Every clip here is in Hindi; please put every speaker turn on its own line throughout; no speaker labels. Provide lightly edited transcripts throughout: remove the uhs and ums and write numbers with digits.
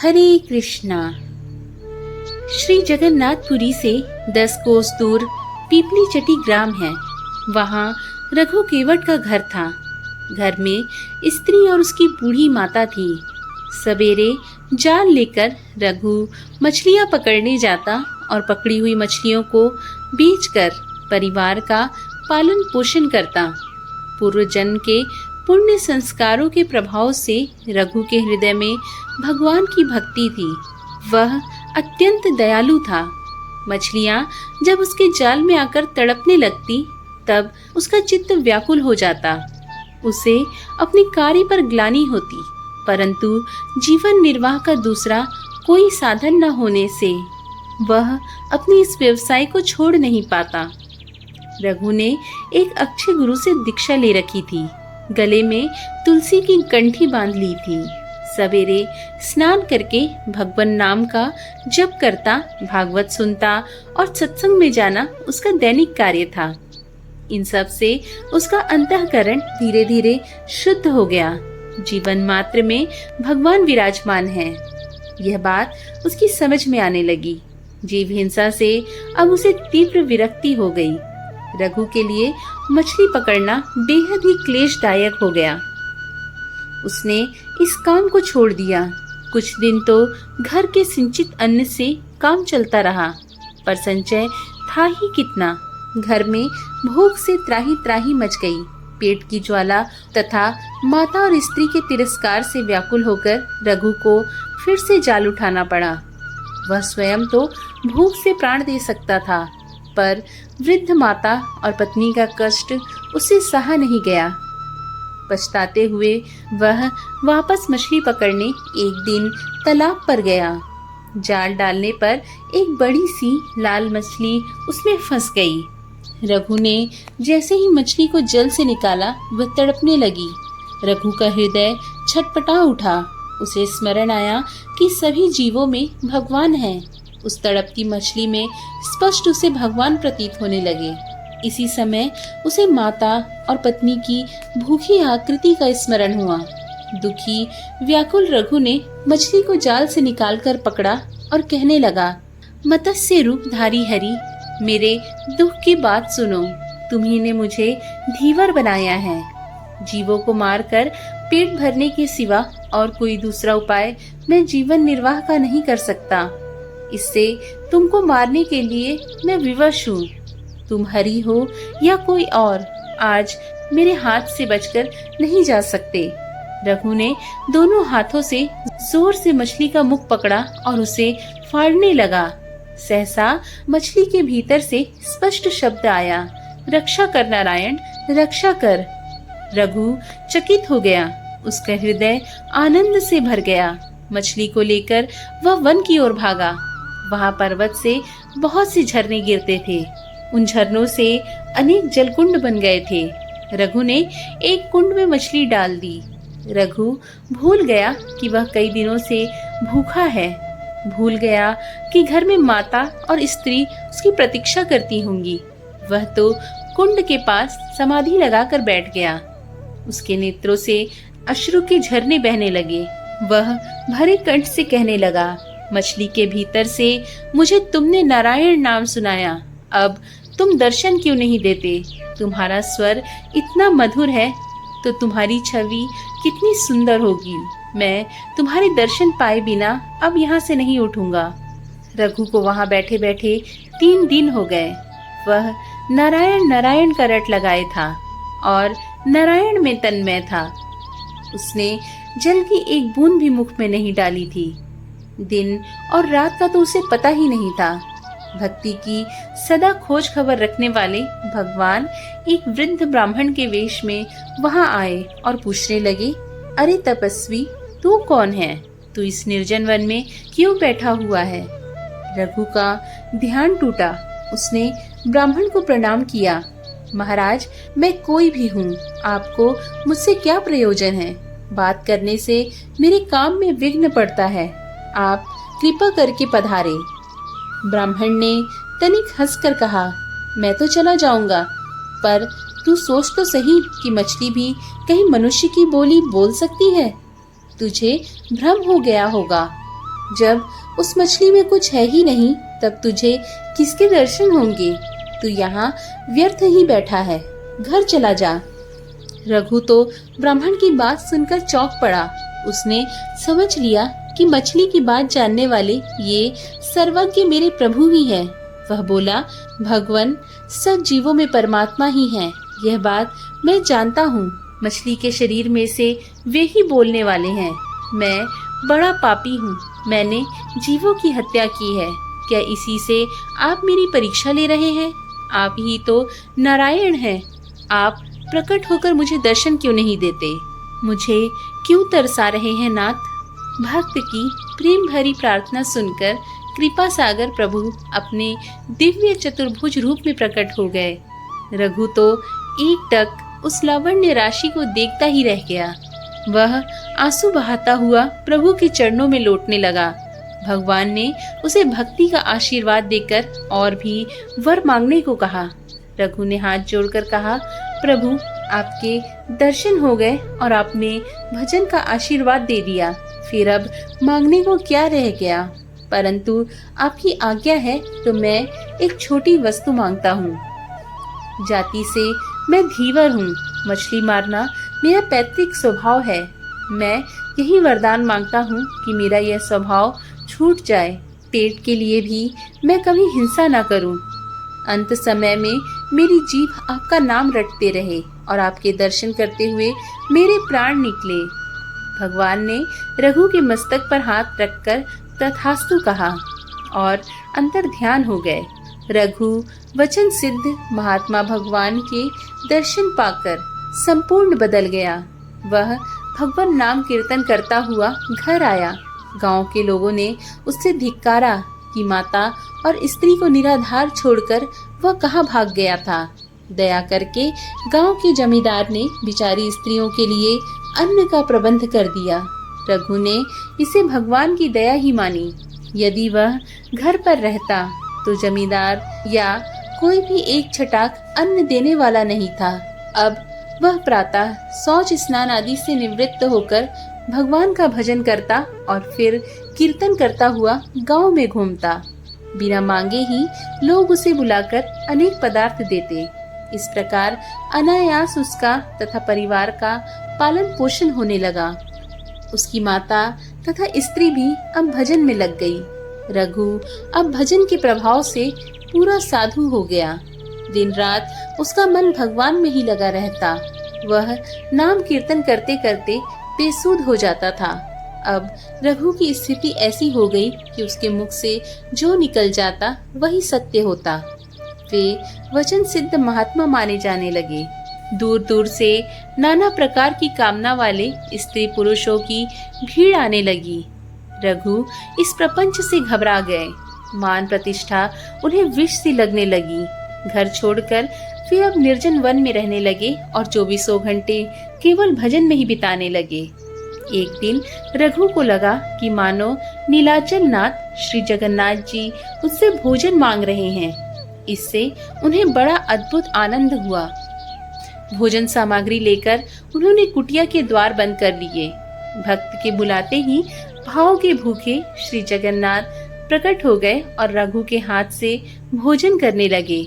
हरे कृष्णा। श्री जगन्नाथपुरी से 10 कोस दूर पीपली चटी ग्राम है। वहाँ रघु केवट का घर था। घर में स्त्री और उसकी बूढ़ी माता थी। सवेरे जाल लेकर रघु मछलियाँ पकड़ने जाता और पकड़ी हुई मछलियों को बेचकर परिवार का पालन पोषण करता। पूर्व जन्म के पुण्य संस्कारों के प्रभाव से रघु के हृदय में भगवान की भक्ति थी। वह अत्यंत दयालु था। मछलियाँ जब उसके जाल में आकर तड़पने लगती तब उसका चित्त व्याकुल हो जाता। उसे अपने कार्य पर ग्लानि होती, परंतु जीवन निर्वाह का दूसरा कोई साधन न होने से वह अपने इस व्यवसाय को छोड़ नहीं पाता। रघु ने एक अक्षय गुरु से दीक्षा ले रखी थी। गले में तुलसी की कंठी बांध ली थी। सवेरे स्नान करके भगवान नाम का जप करता, भागवत सुनता और सत्संग में जाना उसका दैनिक कार्य था। इन सब से उसका अंतःकरण धीरे धीरे शुद्ध हो गया। जीवन मात्र में भगवान विराजमान है, यह बात उसकी समझ में आने लगी। जीव हिंसा से अब उसे तीव्र विरक्ति हो गई। रघु के लिए मछली पकड़ना बेहद ही क्लेशदायक हो गया। उसने इस काम को छोड़ दिया। कुछ दिन तो घर के सिंचित अन्न से काम चलता रहा, पर संचय था ही कितना। घर में भूख से त्राही त्राही मच गई। पेट की ज्वाला तथा माता और स्त्री के तिरस्कार से व्याकुल होकर रघु को फिर से जाल उठाना पड़ा। वह स्वयं तो भूख से प्राण दे सकता था, पर वृद्ध माता और पत्नी का कष्ट उसे सहा नहीं गया। पछताते हुए वह वापस मछली पकड़ने एक दिन तालाब पर गया। जाल डालने पर एक बड़ी सी लाल मछली उसमें फंस गई। रघु ने जैसे ही मछली को जल से निकाला वह तड़पने लगी। रघु का हृदय छटपटा उठा। उसे स्मरण आया कि सभी जीवों में भगवान है। उस तड़पती मछली में स्पष्ट उसे भगवान प्रतीत होने लगे। इसी समय उसे माता और पत्नी की भूखी आकृति का स्मरण हुआ। दुखी व्याकुल रघु ने मछली को जाल से निकालकर पकड़ा और कहने लगा, मत्स्य रूपधारी हरि, मेरे दुख की बात सुनो। तुम्ही ने मुझे धीवर बनाया है। जीवों को मारकर पेट भरने के सिवा और कोई दूसरा उपाय मैं जीवन निर्वाह का नहीं कर सकता। इससे तुमको मारने के लिए मैं विवश हूँ। तुम हरि हो या कोई और, आज मेरे हाथ से बचकर नहीं जा सकते। रघु ने दोनों हाथों से जोर से मछली का मुख पकड़ा और उसे फाड़ने लगा। सहसा मछली के भीतर से स्पष्ट शब्द आया, रक्षा कर नारायण, रक्षा कर। रघु चकित हो गया। उसका हृदय आनंद से भर गया। मछली को लेकर वह वन की ओर भागा। वहाँ पर्वत से बहुत से झरने गिरते थे। उन झरनों से अनेक जलकुंड बन गए थे। रघु ने एक कुंड में मछली डाल दी। रघु भूल गया कि वह कई दिनों से भूखा है। भूल गया कि घर में माता और स्त्री उसकी प्रतीक्षा करती होंगी। वह तो कुंड के पास समाधि लगाकर बैठ गया। उसके नेत्रों से अश्रु के झरने बहने लगे। वह भरे कंठ से कहने लगा, मछली के भीतर से मुझे तुमने नारायण नाम सुनाया। अब तुम दर्शन क्यों नहीं देते? तुम्हारा स्वर इतना मधुर है तो तुम्हारी छवि कितनी सुंदर होगी। मैं तुम्हारे दर्शन पाए बिना अब यहाँ से नहीं उठूंगा। रघु को वहाँ बैठे बैठे 3 दिन हो गए। वह नारायण नारायण का रट लगाए था और नारायण में तन्मय था। उसने जल की एक बूंद भी मुख में नहीं डाली थी। दिन और रात का तो उसे पता ही नहीं था। भक्ति की सदा खोज खबर रखने वाले भगवान एक वृद्ध ब्राह्मण के वेश में वहां आए और पूछने लगे, अरे तपस्वी, तू कौन है? तू इस निर्जन वन में क्यों बैठा हुआ है? रघु का ध्यान टूटा। उसने ब्राह्मण को प्रणाम किया। महाराज, मैं कोई भी हूँ, आपको मुझसे क्या प्रयोजन है? बात करने से मेरे काम में विघ्न पड़ता है। आप कृपा करके पधारे। ब्राह्मण ने तनिक हंसकर कहा, मैं तो चला जाऊंगा, पर तू सोच तो सही कि मछली भी कहीं मनुष्य की बोली बोल सकती है। तुझे भ्रम हो गया होगा। जब उस मछली में कुछ है ही नहीं, तब तुझे किसके दर्शन होंगे? तू यहाँ व्यर्थ ही बैठा है, घर चला जा। रघु तो ब्राह्मण की बात सुनकर चौंक पड़ा। उसने समझ लिया कि मछली की बात जानने वाले ये सर्वज्ञ मेरे प्रभु ही हैं। वह बोला, भगवान, सब जीवों में परमात्मा ही है, यह बात मैं जानता हूँ। मछली के शरीर में से वे ही बोलने वाले हैं। मैं बड़ा पापी हूँ, मैंने जीवों की हत्या की है। क्या इसी से आप मेरी परीक्षा ले रहे हैं? आप ही तो नारायण हैं। आप प्रकट होकर मुझे दर्शन क्यों नहीं देते? मुझे क्यों तरसा रहे हैं नाथ? भक्त की प्रेम भरी प्रार्थना सुनकर कृपा सागर प्रभु अपने दिव्य चतुर्भुज रूप में प्रकट हो गए। रघु तो एकटक उस लावण्य राशि को देखता ही रह गया। वह आंसू बहाता हुआ प्रभु के चरणों में लौटने लगा। भगवान ने उसे भक्ति का आशीर्वाद देकर और भी वर मांगने को कहा। रघु ने हाथ जोड़कर कहा, प्रभु, आपके दर्शन हो गए और आपने भजन का आशीर्वाद दे दिया, फिर अब मांगने को क्या रह गया? परंतु आपकी आज्ञा है तो मैं एक छोटी वस्तु मांगता हूँ। जाति से मैं धीवर हूँ, मछली मारना मेरा पैतृक स्वभाव है। मैं यही वरदान मांगता हूँ कि मेरा यह स्वभाव छूट जाए। पेट के लिए भी मैं कभी हिंसा न करूँ। अंत समय में मेरी जीभ आपका नाम रटते रहे और आपके दर्शन करते हुए मेरे प्राण निकले। भगवान ने रघु के मस्तक पर हाथ रखकर तथास्तु कहा और अंतर ध्यान हो गए। रघु वचन सिद्ध महात्मा भगवान के दर्शन पाकर संपूर्ण बदल गया। वह भगवान नाम कीर्तन करता हुआ घर आया। गांव के लोगों ने उससे धिक्कारा कि माता और स्त्री को निराधार छोड़कर वह कहाँ भाग गया था। दया करके गांव के जमींदार ने बिचारी स्त्रियों के लिए अन्न का प्रबंध कर दिया। रघु ने इसे भगवान की दया ही मानी। यदि वह घर पर रहता तो जमींदार या कोई भी एक छटाक अन्न देने वाला नहीं था। अब वह प्रातः शौच स्नान आदि से निवृत्त होकर भगवान का भजन करता और फिर कीर्तन करता हुआ गांव में घूमता। बिना मांगे ही लोग उसे बुलाकर अनेक पदार्थ देते। इस प्रकार अनायास उसका तथा परिवार का पालन पोषण होने लगा। उसकी माता तथा स्त्री भी अब भजन में लग गई। रघु अब भजन के प्रभाव से पूरा साधु हो गया। दिन रात उसका मन भगवान में ही लगा रहता। वह नाम कीर्तन करते करते बेसुध हो जाता था। अब रघु की स्थिति ऐसी हो गई कि उसके मुख से जो निकल जाता वही सत्य होता। वे वचन सिद्ध महात्मा माने जाने लगे। दूर दूर से नाना प्रकार की कामना वाले स्त्री पुरुषों की भीड़ आने लगी। रघु इस प्रपंच से घबरा गए। मान प्रतिष्ठा उन्हें विष सी लगने लगी। घर छोड़कर वे अब निर्जन वन में रहने लगे और 24 घंटे केवल भजन में ही बिताने लगे। एक दिन रघु को लगा कि मानो नीलाचल नाथ श्री जगन्नाथ जी उससे भोजन मांग रहे हैं। इससे उन्हें बड़ा अद्भुत आनंद हुआ। भोजन सामग्री लेकर उन्होंने कुटिया के द्वार बंद कर लिए। भक्त के बुलाते ही भाव के भूखे श्री जगन्नाथ प्रकट हो गए और रघु के हाथ से भोजन करने लगे।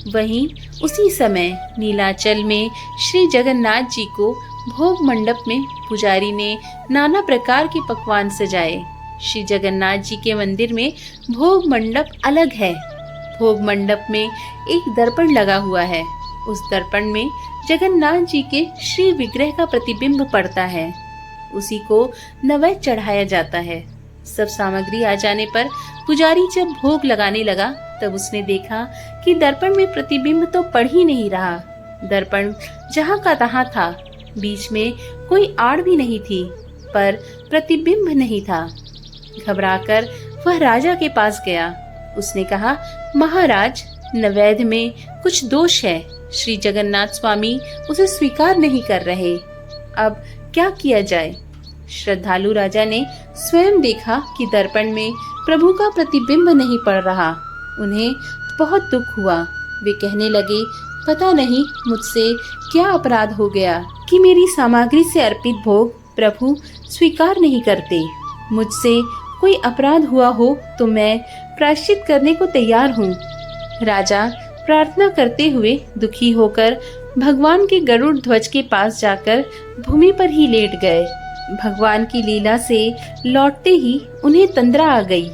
वहीं उसी समय नीलाचल में श्री जगन्नाथ जी को भोग मंडप में पुजारी ने नाना प्रकार के पकवान सजाए। श्री जगन्नाथ जी के मंदिर में भोग मंडप अलग है। भोग मंडप में एक दर्पण लगा हुआ है। उस दर्पण में जगन्नाथ जी के श्री विग्रह का प्रतिबिंब पड़ता है। उसी को नैवेद्य चढ़ाया जाता है। सब सामग्री आ जाने पर पुजारी जब भोग लगाने लगा तब उसने देखा कि दर्पण में प्रतिबिंब तो पड़ ही नहीं रहा। दर्पण जहाँ का तहाँ था। बीच में कोई आड़ भी नहीं थी, पर प्रतिबिंब नहीं था। घबराकर वह राजा के पास गया। उसने कहा, महाराज, नैवेद्य में कुछ दोष है। श्री जगन्नाथ स्वामी उसे स्वीकार नहीं कर रहे। अब क्या किया जाए? श्रद्धालु राजा ने स्वयं देखा कि दर्पण में प्रभु का प्रतिबिंब नहीं पड़ रहा। उन्हें बहुत दुख हुआ। वे कहने लगे, पता नहीं मुझसे क्या अपराध हो गया कि मेरी सामग्री से अर्पित भोग प्रभु स्वीकार नहीं करते। मुझसे कोई अपराध हुआ हो तो मैं प्रायश्चित करने को तैयार हूँ। राजा प्रार्थना करते हुए दुखी होकर भगवान के गरुड़ ध्वज के पास जाकर भूमि पर ही लेट गए। भगवान की लीला से लौटते ही उन्हें तंद्रा आ गई।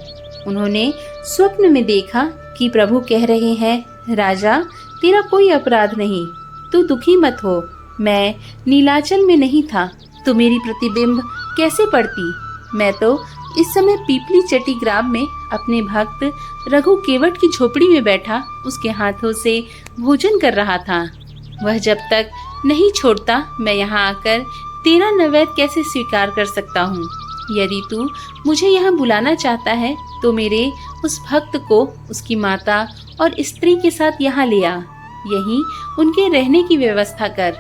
उन्होंने स्वप्न में देखा कि प्रभु कह रहे हैं, राजा तेरा कोई अपराध नहीं, तू दुखी मत हो। मैं नीलाचल में नहीं था तो मेरी प्रतिबिंब कैसे पड़ती। मैं तो इस समय पीपली चटी ग्राम में अपने भक्त रघु केवट की झोपड़ी में बैठा उसके हाथों से भोजन कर रहा था। वह जब तक नहीं छोड़ता मैं यहाँ आकर तेरा नैवेद्य कैसे स्वीकार कर सकता हूँ। यदि तू मुझे यहाँ बुलाना चाहता है तो मेरे उस भक्त को उसकी माता और स्त्री के साथ यहाँ ले आ। यहीं उनके रहने की व्यवस्था कर।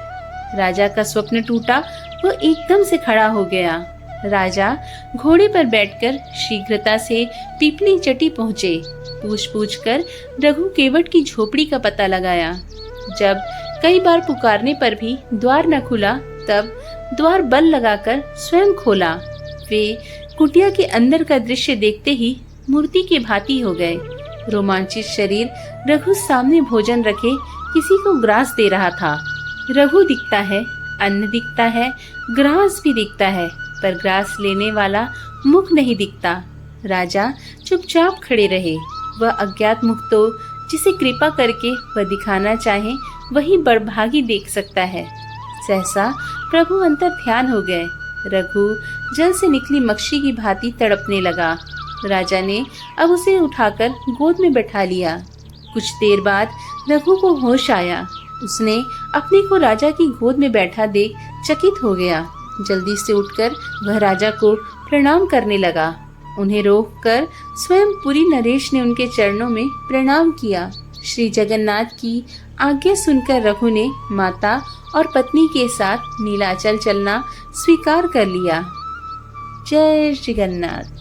राजा का स्वप्न टूटा। वो एकदम से खड़ा हो गया। राजा घोड़े पर बैठकर शीघ्रता से पीपली चटी पहुँचे। पूछ कर रघु केवट की झोपड़ी का पता लगाया। जब कई बार पुकारने पर भी द्वार न खुला तब द्वार बल लगाकर स्वयं खोला। वे कुटिया के अंदर का दृश्य देखते ही मूर्ति के भांति हो गए। रोमांचित शरीर रघु सामने भोजन रखे किसी को ग्रास दे रहा था। रघु दिखता है, अन्न दिखता है, ग्रास भी दिखता है, पर ग्रास लेने वाला मुख नहीं दिखता। राजा चुपचाप खड़े रहे। वह अज्ञात मुख तो जिसे कृपा करके वह दिखाना चाहे वही बड़भागी देख सकता है। सहसा प्रभु अंतर ध्यान हो गए। रघु जल से निकली मक्षी की भांति तड़पने लगा। राजा ने अब उसे उठाकर गोद में बैठा लिया। कुछ देर बाद रघु को होश आया। उसने अपने को राजा की गोद में बैठा देख चकित हो गया। जल्दी से उठकर वह राजा को प्रणाम करने लगा। उन्हें रोककर स्वयं पुरी नरेश ने उनके चरणों में प्रणाम किया। श्री जगन्नाथ की आज्ञा सुनकर रघु ने माता और पत्नी के साथ नीलाचल चलना स्वीकार कर लिया। जय जगन्नाथ।